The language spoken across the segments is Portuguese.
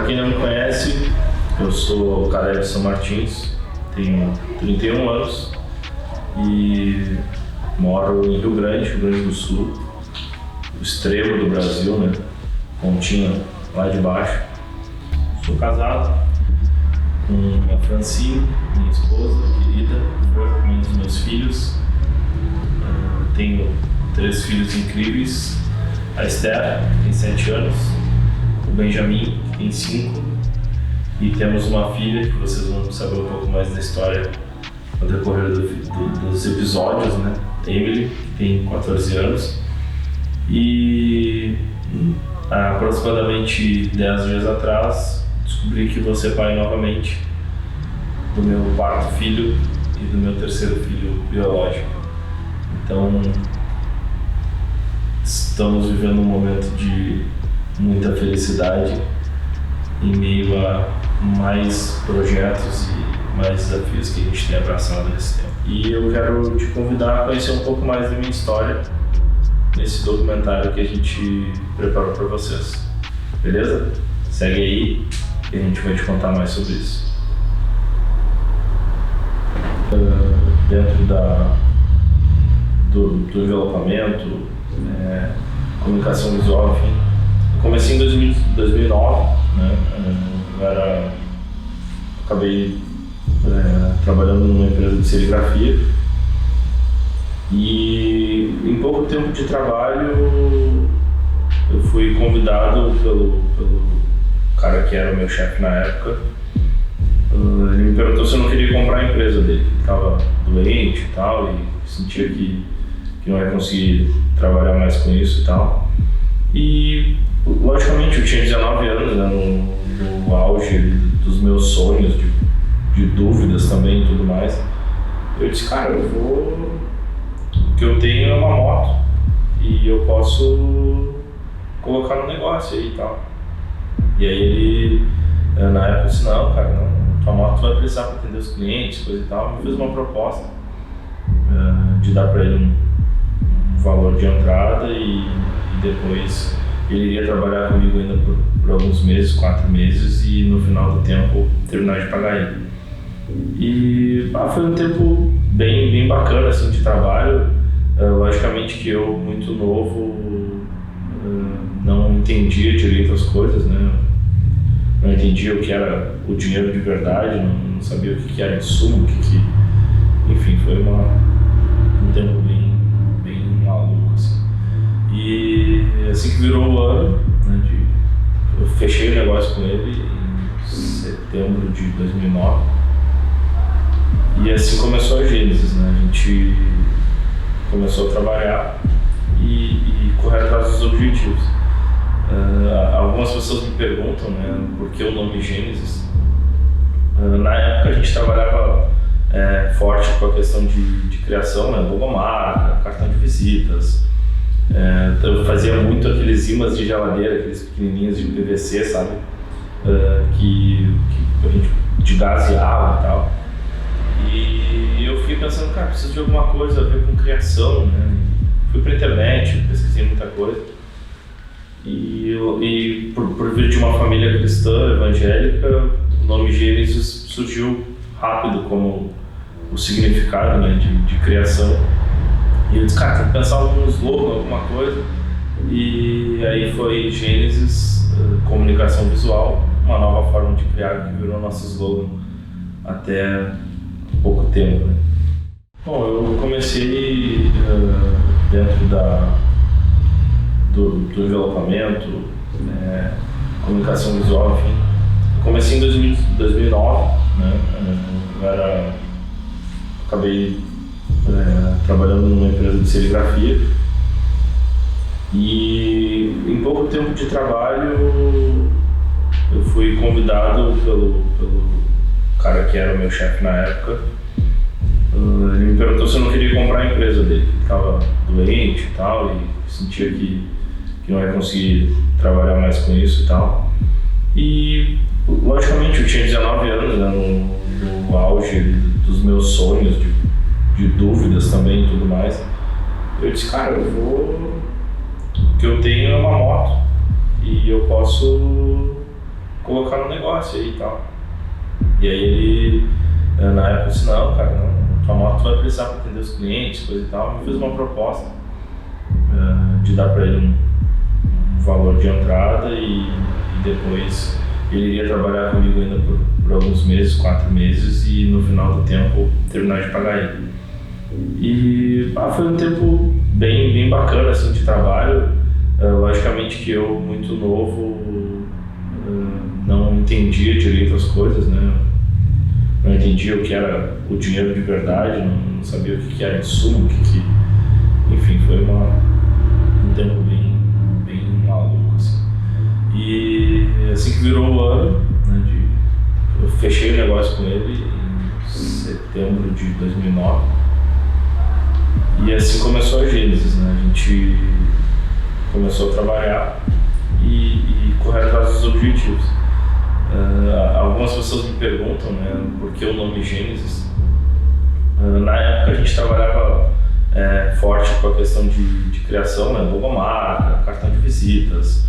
Para quem não me conhece, eu sou Caleb São Martins, tenho 31 anos e moro em Rio Grande do Sul, o extremo do Brasil, né? Pontinha lá de baixo. Sou casado com a Francine, minha esposa querida, mãe dos meus filhos. Tenho 3 filhos incríveis, a Esther, que tem 7 anos, o Benjamin, que tem 5, e temos uma filha que vocês vão saber um pouco mais da história no decorrer dos episódios, né? Emily, que tem 14 anos, e há aproximadamente 10 dias atrás descobri que vou ser pai novamente do meu 4º filho e do meu 3º filho biológico. Então, estamos vivendo um momento de muita felicidade em meio a mais projetos e mais desafios que a gente tem abraçado nesse tempo. E eu quero te convidar a conhecer um pouco mais da minha história nesse documentário que a gente preparou para vocês. Beleza? Segue aí e a gente vai te contar mais sobre isso. Dentro do envelopamento, comunicação visual, enfim. Eu comecei em 2009, né? Acabei trabalhando numa empresa de serigrafia e em pouco tempo de trabalho eu fui convidado pelo cara que era o meu chefe na época. Ele me perguntou se eu não queria comprar a empresa dele, ele estava doente e tal, e sentia que não ia conseguir trabalhar mais com isso e tal. E logicamente eu tinha 19 anos, né, no auge dos meus sonhos, de dúvidas também e tudo mais. Eu disse, cara, o que eu tenho é uma moto e eu posso colocar no negócio aí e tal. E aí ele, na época, disse, não, cara, não, tua moto vai precisar para atender os clientes, coisa e tal. Me fez uma proposta de dar para ele um valor de entrada e depois ele iria trabalhar comigo ainda por alguns meses, 4 meses, e no final do tempo terminar de pagar ele. E foi um tempo bem bacana assim, de trabalho. Logicamente que eu, muito novo, não entendia direito as coisas, né? Não entendia o que era o dinheiro de verdade, não sabia o que era insumo, enfim, foi um tempo bem maluco, assim. E assim que virou o ano, né, eu fechei o negócio com ele em setembro de 2009 e assim começou a Gênesis, né? A gente começou a trabalhar e correr atrás dos objetivos. Algumas pessoas me perguntam, né, por que o nome Gênesis. Na época a gente trabalhava forte com a questão de criação, né, logomarca, cartão de visitas. Eu fazia muito aqueles ímãs de geladeira, aqueles pequenininhos de PVC, sabe? Que a gente, de gás e água e tal. E eu fiquei pensando, cara, preciso de alguma coisa a ver com criação, né? Fui pra internet, pesquisei muita coisa. E por vir de uma família cristã, evangélica, o nome Gênesis surgiu rápido como o significado, né, de criação. E eu disse, cara, tem que pensar algum slogan, alguma coisa. E aí foi Gênesis, comunicação visual, uma nova forma de criar que virou nosso slogan até pouco tempo, né? Bom, eu comecei dentro do envelopamento, comunicação visual, enfim. Eu comecei em 2009, né? Acabei trabalhando numa empresa de serigrafia e em pouco tempo de trabalho eu fui convidado pelo cara que era o meu chefe na época. Ele me perguntou se eu não queria comprar a empresa dele, ele estava doente e tal, e sentia que não ia conseguir trabalhar mais com isso e tal. E logicamente eu tinha 19 anos, né, no auge dos meus sonhos, de dúvidas também e tudo mais. Eu disse, cara, o que eu tenho é uma moto e eu posso colocar no negócio aí e tal. E aí ele, na época, disse, não, cara, não, tua moto vai precisar para atender os clientes, coisa e tal. Me fez uma proposta de dar para ele um valor de entrada e depois ele iria trabalhar comigo ainda por alguns meses, 4 meses, e no final do tempo terminar de pagar ele. E foi um tempo bem bacana assim, de trabalho. Logicamente que eu, muito novo, não entendia direito as coisas, né? Não entendia o que era o dinheiro de verdade, não sabia o que era insumo, enfim, foi um tempo bem maluco, assim. E assim que virou o ano, né, eu fechei o negócio com ele em setembro de 2009 e assim começou a Gênesis, né? A gente começou a trabalhar e correr atrás dos objetivos. Algumas pessoas me perguntam, né, por que o nome Gênesis. Na época a gente trabalhava forte com a questão de criação, né, logomarca, cartão de visitas.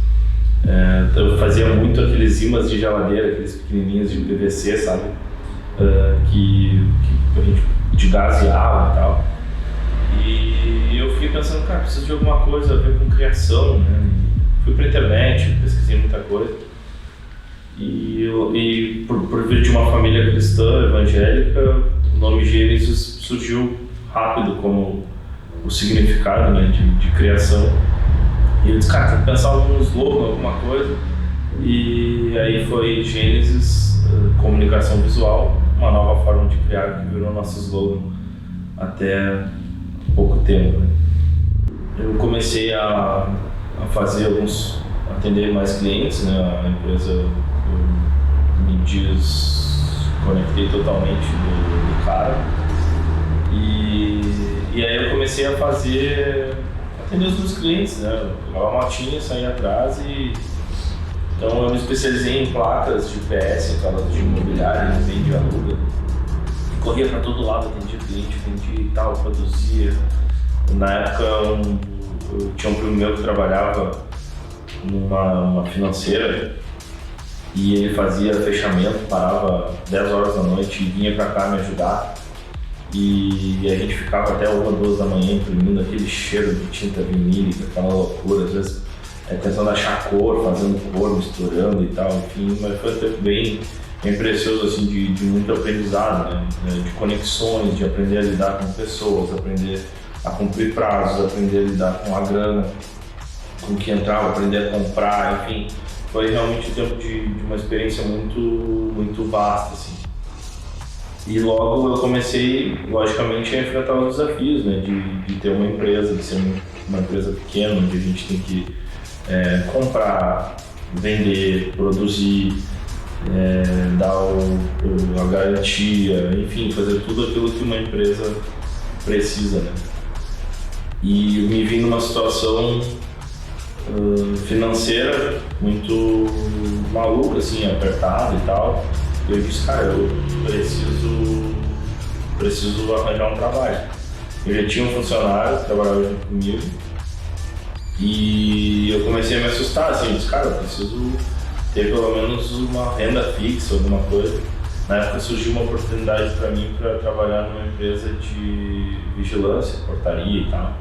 Eu fazia muito aqueles ímãs de geladeira, aqueles pequenininhos de PVC, sabe? Que a gente, de gás e água e tal. E eu fiquei pensando, cara, preciso de alguma coisa a ver com criação, né? Fui pra internet, pesquisei muita coisa. E por vir de uma família cristã, evangélica, o nome Gênesis surgiu rápido como o significado, né, de criação. E eu disse, cara, tem que pensar algum slogan, alguma coisa. E aí foi Gênesis, comunicação visual, uma nova forma de criar que virou nosso slogan até pouco tempo, né? Eu comecei a atender mais clientes, né? A empresa, eu me desconectei totalmente do cara. E aí eu comecei a atender os meus clientes, né? Eu pegava a motinha, saía atrás então eu me especializei em placas de PS, aquelas de imobiliária, vende e aluga. Corria para todo lado, atendia cliente, vendia e tal, produzia. Na época eu tinha um primo meu que trabalhava numa financeira e ele fazia fechamento, parava 10 horas da noite e vinha para cá me ajudar. E a gente ficava até 1 ou 2 da manhã imprimindo aquele cheiro de tinta vinílica, aquela loucura, às vezes tentando achar cor, fazendo cor, misturando e tal, enfim, mas foi um tempo bem precioso, assim, de muito aprendizado, né? De conexões, de aprender a lidar com pessoas, aprender a cumprir prazos, aprender a lidar com a grana, com o que entrava, aprender a comprar, enfim, foi realmente um tempo de uma experiência muito vasta, assim. E logo eu comecei, logicamente, a enfrentar os desafios, né, de ter uma empresa, de ser uma empresa pequena, onde a gente tem que comprar, vender, produzir, dar a garantia, enfim, fazer tudo aquilo que uma empresa precisa, né? E eu me vi numa situação financeira muito maluca, assim, apertada e tal. E eu disse, cara, eu preciso arranjar um trabalho. Eu já tinha um funcionário que trabalhava junto comigo e eu comecei a me assustar, assim, eu disse, cara, eu preciso ter pelo menos uma renda fixa, alguma coisa. Na época surgiu uma oportunidade para mim para trabalhar numa empresa de vigilância, portaria e tal.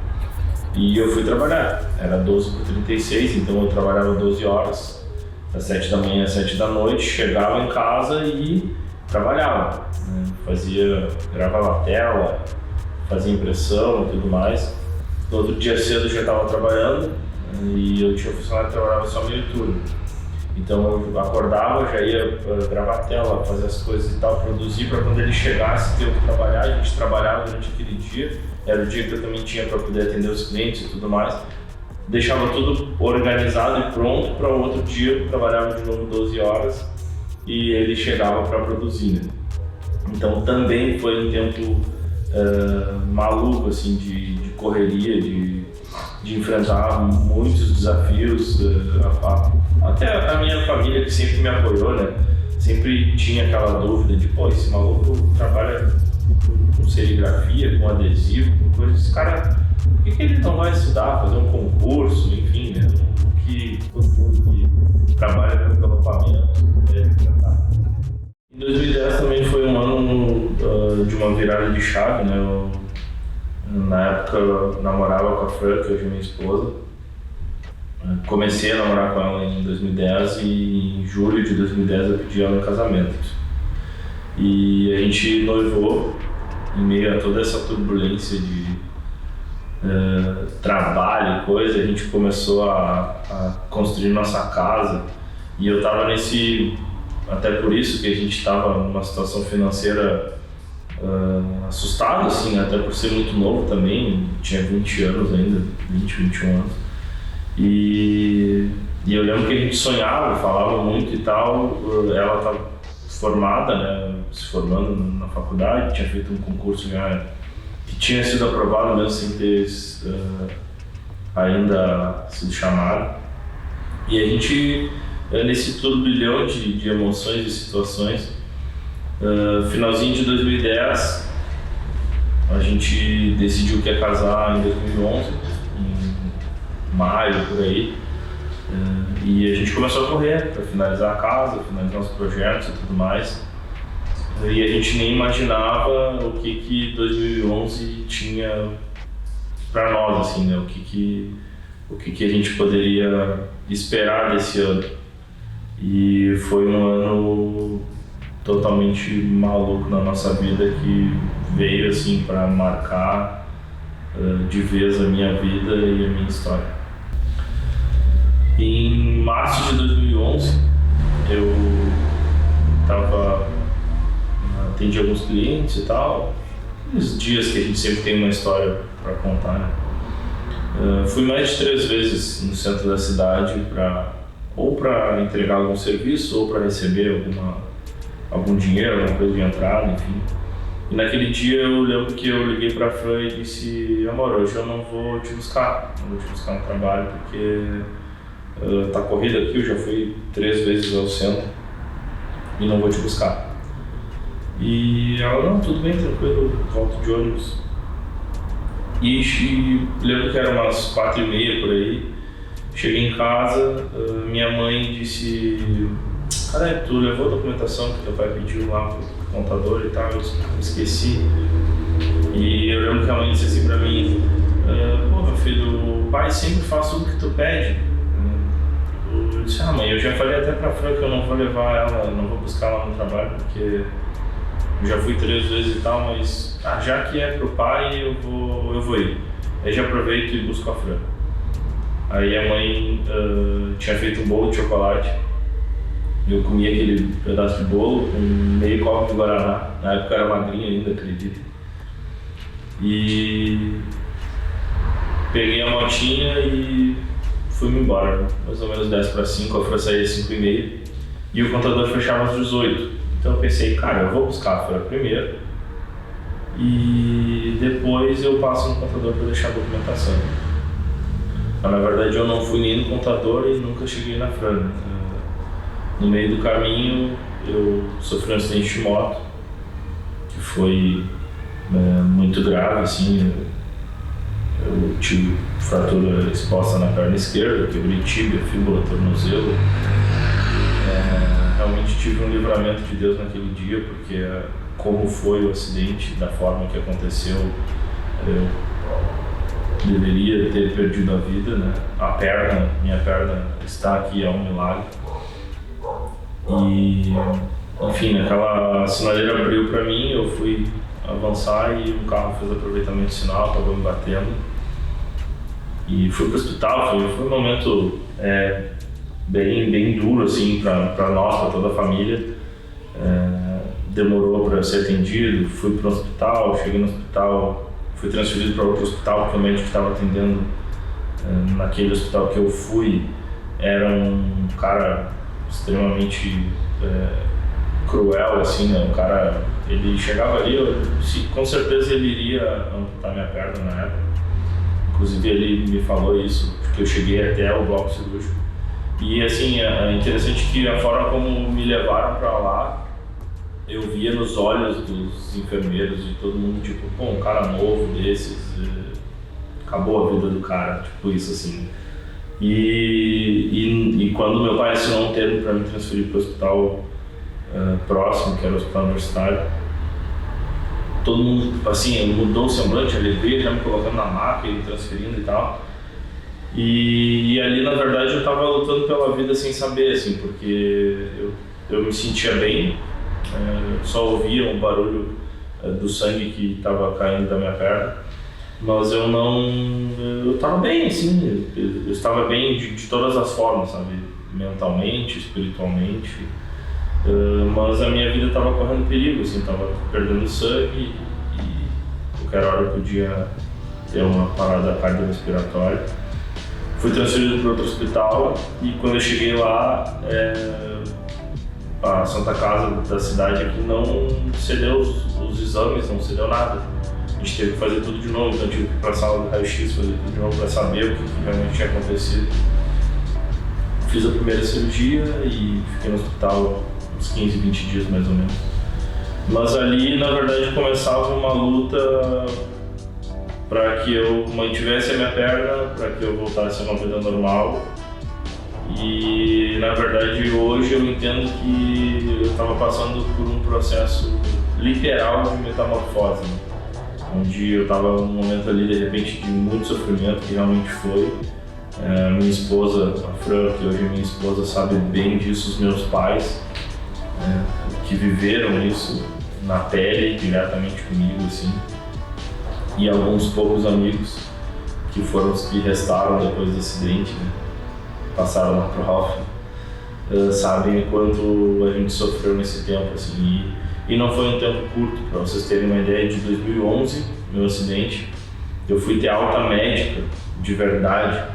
E eu fui trabalhar, era 12/36, então eu trabalhava 12 horas, das 7 da manhã às 7 da noite, chegava em casa e trabalhava, né? Gravava a tela, fazia impressão e tudo mais. No outro dia cedo eu já estava trabalhando e eu tinha um funcionário que trabalhava só meio turno. Então eu acordava, já ia gravar a tela, fazer as coisas e tal, produzir para quando ele chegasse ter o que trabalhar. A gente trabalhava durante aquele dia, era o dia que eu também tinha para poder atender os clientes e tudo mais. Deixava tudo organizado e pronto para o outro dia, eu trabalhava de novo 12 horas e ele chegava para produzir, né? Então também foi um tempo maluco, assim, de correria, de enfrentar muitos desafios, até a minha família, que sempre me apoiou, né? Sempre tinha aquela dúvida de, pô, esse maluco trabalha com serigrafia, com adesivo, com coisas, esse cara, por que ele não vai estudar, fazer um concurso, enfim, né? Que todo mundo que trabalha com envelopamento 2010 também foi um ano de uma virada de chave, né? Eu, na época, eu namorava com a Fran, que hoje é minha esposa. Comecei a namorar com ela em 2010 e em julho de 2010 eu pedi ela em casamento. E a gente noivou em meio a toda essa turbulência de trabalho e coisa. A gente começou a construir nossa casa e eu estava até por isso que a gente estava numa situação financeira assustado, assim, até por ser muito novo também, tinha 20 anos ainda, 20, 21 anos. E eu lembro que a gente sonhava, falava muito e tal. Ela estava formada, né, se formando na faculdade, tinha feito um concurso já que tinha sido aprovado mesmo sem ter ainda sido chamado. E a gente, nesse turbilhão de emoções e situações, finalzinho de 2010, a gente decidiu que ia casar em 2011, em maio, por aí. E a gente começou a correr para finalizar a casa, finalizar os projetos e tudo mais. E a gente nem imaginava o que 2011 tinha para nós, assim, né? O que a gente poderia esperar desse ano. E foi um ano totalmente maluco na nossa vida, que veio assim para marcar de vez a minha vida e a minha história. Em março de 2011, eu atendi alguns clientes e tal, uns dias que a gente sempre tem uma história para contar, né? Fui mais de 3 vezes no centro da cidade ou para entregar algum serviço ou para receber algum dinheiro, alguma coisa de entrada, enfim. E naquele dia eu lembro que eu liguei para a Fran e disse: amor, hoje eu não vou te buscar no trabalho porque tá corrida aqui, eu já fui 3 vezes ao centro e não vou te buscar. E ela: não, tudo bem, tranquilo, volto de ônibus. E lembro que era umas 4h30 por aí. Cheguei em casa, minha mãe disse: cara, tu levou a documentação que teu pai pediu lá pro contador e tal? Eu esqueci. E eu lembro que a mãe disse assim pra mim: pô, meu filho, o pai sempre faz tudo que tu pede. Eu disse: ah, mãe, eu já falei até pra Fran que eu não vou levar ela, não vou buscar ela no trabalho, porque eu já fui 3 vezes e tal, mas já que é pro pai, eu vou ir. Aí já aproveito e busco a Fran. Aí a mãe tinha feito um bolo de chocolate. Eu comi aquele pedaço de bolo com meio copo de guaraná. Na época era magrinho ainda, acredito. E peguei a motinha e fui-me embora. Mais ou menos 10 para 5, a Fran saía às 5h30 e o contador fechava às 18. Então eu pensei: cara, eu vou buscar a Fran primeiro e depois eu passo no contador para deixar a documentação. Mas na verdade eu não fui nem no contador e nunca cheguei na Fran. No meio do caminho eu sofri um acidente de moto que foi muito grave, assim. Eu tive fratura exposta na perna esquerda, quebrei tíbia, fíbula, tornozelo. Realmente tive um livramento de Deus naquele dia, porque como foi o acidente, da forma que aconteceu, eu deveria ter perdido a vida, né? Minha perna está aqui, é um milagre. E, enfim, aquela sinaleira abriu para mim, eu fui avançar e o carro fez aproveitamento de sinal, acabou me batendo. E fui pro hospital, foi um momento bem duro, assim, para nós, para toda a família. Demorou para ser atendido, fui pro hospital, cheguei no hospital, fui transferido para outro hospital, porque o médico que estava atendendo naquele hospital que eu fui era um cara extremamente cruel, assim, né? Um cara, ele chegava ali, com certeza ele iria amputar minha perna na época. Inclusive ele me falou isso, porque eu cheguei até o bloco cirúrgico. E assim, é interessante que a forma como me levaram para lá, eu via nos olhos dos enfermeiros e todo mundo, tipo, pô, um cara novo desses, acabou a vida do cara, tipo isso, assim. E quando meu pai assinou um termo para me transferir para o hospital próximo, que era o hospital universitário. Todo mundo, assim, mudou o semblante, a alegria, já me colocando na maca e me transferindo e tal. E ali, na verdade, eu estava lutando pela vida sem saber, assim, porque eu me sentia bem, só ouvia um barulho do sangue que estava caindo da minha perna, mas eu estava bem, assim, eu estava bem de todas as formas, sabe, mentalmente, espiritualmente, mas a minha vida estava correndo perigo, assim, estava perdendo sangue e qualquer hora eu podia ter uma parada cardiorrespiratória. Fui transferido para outro hospital e quando eu cheguei lá, a Santa Casa da cidade aqui não cedeu os exames, não cedeu nada. A gente teve que fazer tudo de novo, então eu tive que ir para a sala do raio-x, fazer tudo de novo para saber o que realmente tinha acontecido. Fiz a primeira cirurgia e fiquei no hospital uns 15, 20 dias mais ou menos. Mas ali, na verdade, começava uma luta para que eu mantivesse a minha perna, para que eu voltasse a uma vida normal. E na verdade hoje eu entendo que eu estava passando por um processo literal de metamorfose, né? Onde eu estava num momento ali de repente de muito sofrimento, que realmente foi. Minha esposa, a Fran, que hoje é minha esposa, sabe bem disso, os meus pais, que viveram isso na pele diretamente comigo, assim. E alguns poucos amigos que foram os que restaram depois do acidente, né? Passaram na prova, sabem o quanto a gente sofreu nesse tempo, assim, e não foi um tempo curto. Para vocês terem uma ideia, de 2011, meu acidente, eu fui ter alta médica de verdade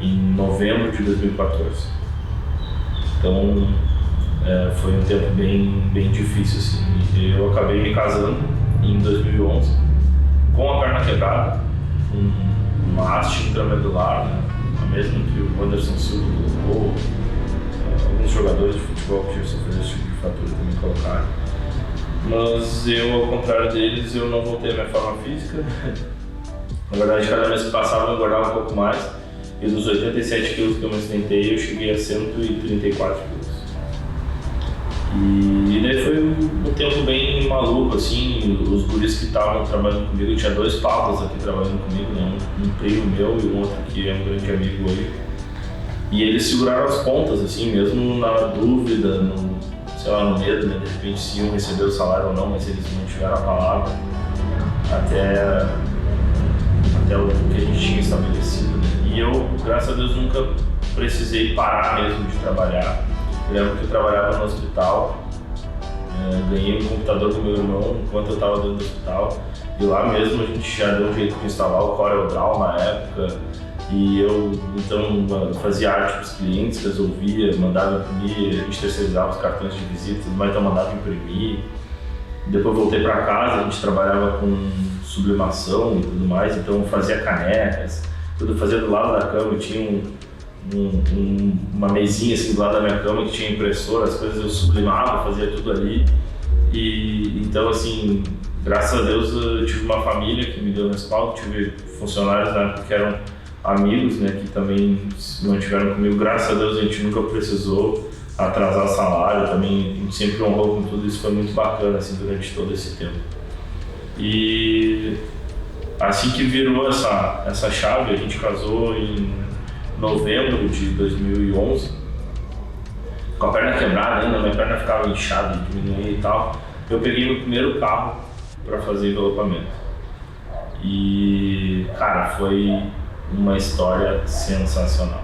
em novembro de 2014. Então foi um tempo bem difícil, assim. Eu acabei me casando em 2011 com a perna quebrada, uma haste intramedular, né? A mesma que o Anderson Silva colocou, alguns jogadores de futebol que já sofreram esse tipo de fratura também colocaram. Mas eu, ao contrário deles, eu não voltei à minha forma física. Na verdade, cada vez que passava eu engordava um pouco mais, e dos 87 quilos que eu me acidentei, eu cheguei a 134 quilos. E daí foi um tempo bem maluco, assim. Os guris que estavam trabalhando comigo, tinha 2 pavos aqui trabalhando comigo, né? Um primo meu e um outro que é um grande amigo hoje. E eles seguraram as pontas, assim, mesmo na dúvida, no medo, né? De repente se iam receber o salário ou não, mas eles mantiveram a palavra até o que a gente tinha estabelecido, né? E eu, graças a Deus, nunca precisei parar mesmo de trabalhar. Eu lembro que eu trabalhava no hospital, ganhei um computador do meu irmão enquanto eu estava dentro do hospital, e lá mesmo a gente já deu um jeito de instalar o CorelDRAW na época, e eu então fazia arte para os clientes, resolvia, mandava imprimir, a gente terceirizava os cartões de visita, mas então mandava imprimir. Depois voltei para casa, a gente trabalhava com sublimação e tudo mais, então fazia canecas, tudo fazia do lado da cama, tinha uma mesinha assim do lado da minha cama que tinha impressora, as coisas eu sublimava, fazia tudo ali. E então, assim, graças a Deus eu tive uma família que me deu respaldo, tive funcionários na época que eram amigos, né, que também se mantiveram comigo. Graças a Deus a gente nunca precisou atrasar salário, também a gente sempre honrou com tudo isso, foi muito bacana, assim, durante todo esse tempo. E assim que virou essa chave, a gente casou em novembro de 2011, com a perna quebrada ainda, minha perna ficava inchada, diminuía e tal. Eu peguei meu primeiro carro para fazer envelopamento. E, cara, foi uma história sensacional.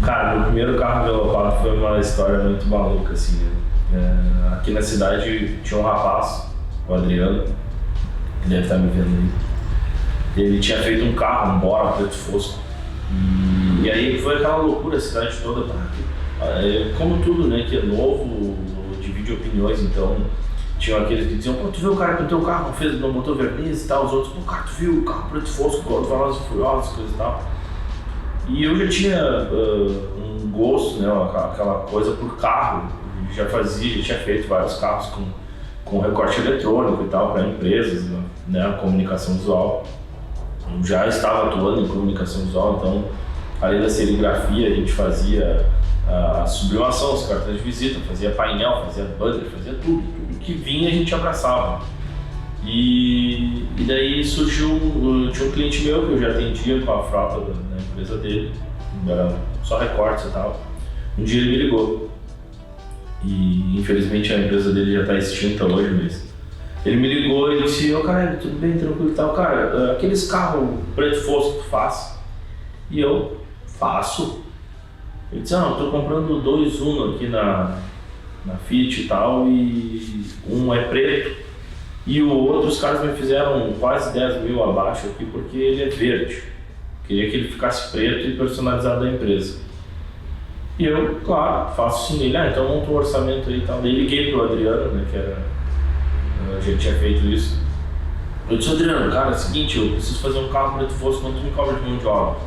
Cara, meu primeiro carro envelopado foi uma história muito maluca, assim, né? Aqui na cidade tinha um rapaz, o Adriano, que deve estar me vendo aí. Ele tinha feito um carro, um Bora preto fosco, e aí foi aquela loucura, a cidade toda, como tudo, né, que é novo, divide opiniões, então tinham aqueles que diziam, pô, tu viu o cara que o teu carro não botou verniz e tal, os outros, pô, cara, tu viu o carro preto fosco, igual do Velozes e Furiosos, coisa e tal. E eu já tinha um gosto, né, aquela coisa por carro, já tinha feito vários carros com recorte eletrônico e tal, para empresas, né, comunicação visual. Já estava atuando em comunicação visual, então além da serigrafia a gente fazia a sublimação, os cartões de visita, fazia painel, fazia banner, fazia tudo que vinha a gente abraçava. E daí surgiu, tinha um cliente meu que eu já atendia com a frota da empresa dele, era só recortes e tal. Um dia ele me ligou e infelizmente a empresa dele já está extinta hoje mesmo. Ele me ligou e disse: "Ô Carelli, tudo bem, tranquilo e tal, cara, aqueles carros preto fosco tu faz?" E eu: "Faço." Ele disse: "Não, estou comprando 2 Uno aqui na Fiat e tal, e um é preto e o outro os caras me fizeram quase 10 mil abaixo aqui porque ele é verde. Queria que ele ficasse preto e personalizado da empresa." E eu: "Claro, faço sim." Ele: "Então monta um orçamento aí e tal." Daí liguei pro Adriano, né, que já tinha feito isso. Eu disse: "Adriano, cara, é o seguinte, eu preciso fazer um carro preto fosco, quanto tu me cobra de mão de obra?"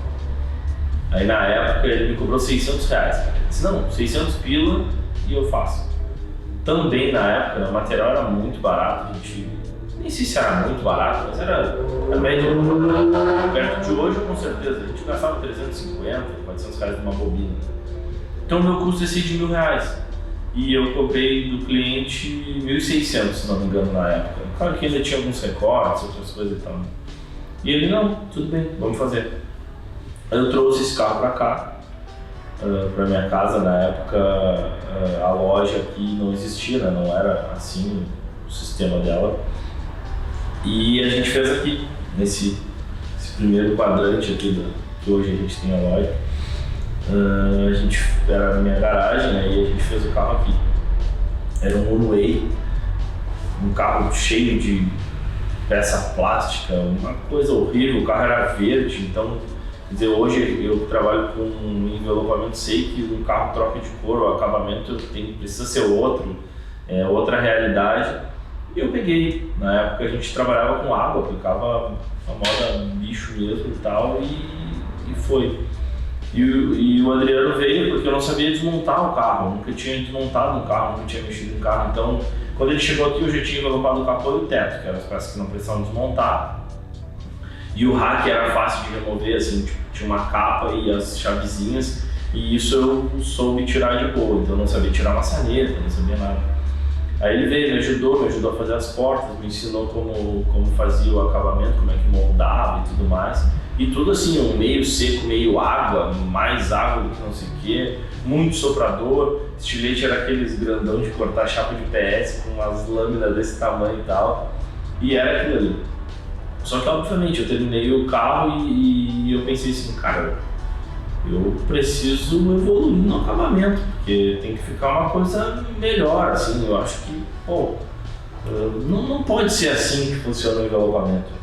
Aí na época ele me cobrou R$600. Ele disse: "Não, 600 pila e eu faço." Também na época, né, o material era muito barato, a gente nem sei se era muito barato, mas era a média perto de hoje, com certeza. A gente gastava 350, R$400 numa bobina. Então o meu custo descia de R$1.000. E eu cobrei do cliente 1.600, se não me engano, na época. Claro que ainda tinha alguns recortes, outras coisas e tal. E ele: "Não, tudo bem, vamos fazer." Aí eu trouxe esse carro pra cá, pra minha casa. Na época a loja aqui não existia, né? Não era assim o sistema dela. E a gente fez aqui, nesse primeiro quadrante aqui que hoje a gente tem a loja. A gente era na minha garagem, né, e a gente fez o carro aqui. Era um Uno-Way, um carro cheio de peça plástica, uma coisa horrível. O carro era verde, então, quer dizer, hoje eu trabalho com envelopamento, sei que um carro troca de cor, o acabamento precisa ser outro, outra realidade. E eu peguei, na época a gente trabalhava com água, aplicava a moda bicho mesmo e tal, e foi. E o Adriano veio porque eu não sabia desmontar o carro, nunca tinha desmontado um carro, nunca tinha mexido em carro. Então, quando ele chegou aqui, eu já tinha envelopado o capô e o teto, que eram as peças que não precisavam desmontar. E o rack era fácil de remover, assim, tipo, tinha uma capa e as chavezinhas, e isso eu soube tirar de boa. Então eu não sabia tirar maçaneta, não sabia nada. Aí ele veio, me ajudou a fazer as portas, me ensinou como fazia o acabamento, como é que moldava e tudo mais. E tudo assim, um meio seco, meio água, mais água do que não sei o que, muito soprador. Estilete era aqueles grandão de cortar chapa de PS com umas lâminas desse tamanho e tal. E era aquilo ali. Só que obviamente eu terminei o carro e eu pensei assim: cara, eu preciso evoluir no acabamento, porque tem que ficar uma coisa melhor, assim. Eu acho que, não pode ser assim que funciona o envelopamento.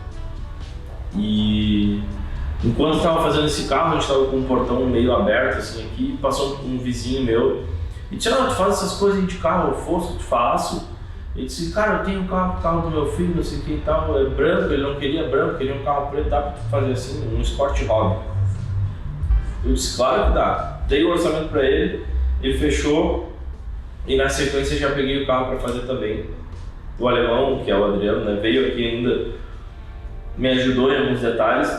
E enquanto estava fazendo esse carro, a gente estava com um portão meio aberto assim aqui, passou um vizinho meu e disse: "Não, tu faz essas coisas de carro fosco?" "Tu faço." Ele disse: "Cara, eu tenho um carro do meu filho, não sei o que e tal, é branco." Ele não queria branco, queria um carro preto. "Dá pra tu fazer assim, um Sport Hobby?" Eu disse: "Claro que dá." Dei o orçamento para ele, ele fechou, e na sequência já peguei o carro para fazer também. O alemão, que é o Adriano, né, veio aqui ainda, me ajudou em alguns detalhes,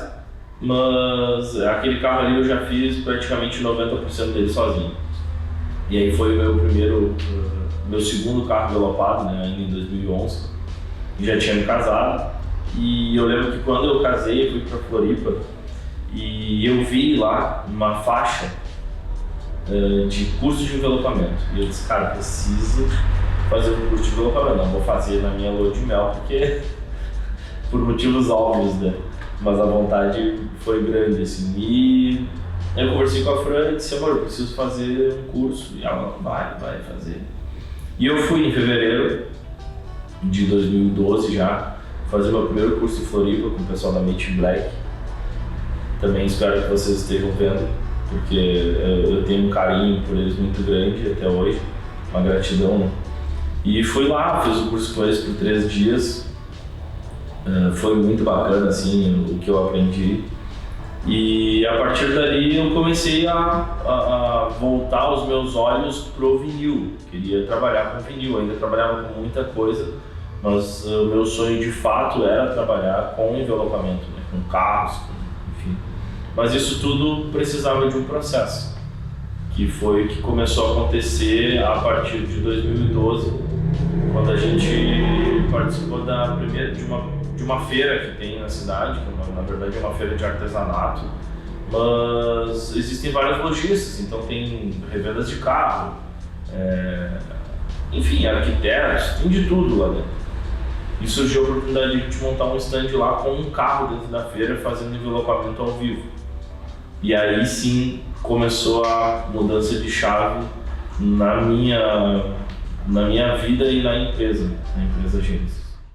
mas aquele carro ali eu já fiz praticamente 90% dele sozinho. E aí foi o meu segundo carro envelopado, né, ainda em 2011. Já tinha me casado, e eu lembro que quando eu casei eu fui para Floripa e eu vi lá uma faixa de curso de envelopamento. E eu disse: cara, preciso fazer um curso de envelopamento. Não vou fazer na minha lua de mel porque por motivos óbvios, né? Mas a vontade foi grande, assim. E eu conversei com a Fran e disse: amor, eu preciso fazer um curso. E ela: vai fazer. E eu fui em fevereiro de 2012 já fazer meu primeiro curso em Floripa com o pessoal da Mate Black. Também espero que vocês estejam vendo, porque eu tenho um carinho por eles muito grande até hoje, uma gratidão, né? E fui lá, fiz o curso com eles por 3 dias. Foi muito bacana, assim, o que eu aprendi. E a partir dali eu comecei a voltar os meus olhos pro vinil. Queria trabalhar com vinil, ainda trabalhava com muita coisa, mas o meu sonho de fato era trabalhar com envelopamento, né? Com carros, enfim. Mas isso tudo precisava de um processo, que foi o que começou a acontecer a partir de 2012, quando a gente participou de uma feira que tem na cidade, que na verdade é uma feira de artesanato, mas existem vários lojistas, então tem revendas de carro, enfim, arquitetos, tem de tudo lá dentro. E surgiu a oportunidade de montar um stand lá com um carro dentro da feira fazendo envelopamento ao vivo. E aí sim começou a mudança de chave na minha vida e na empresa Gênesis.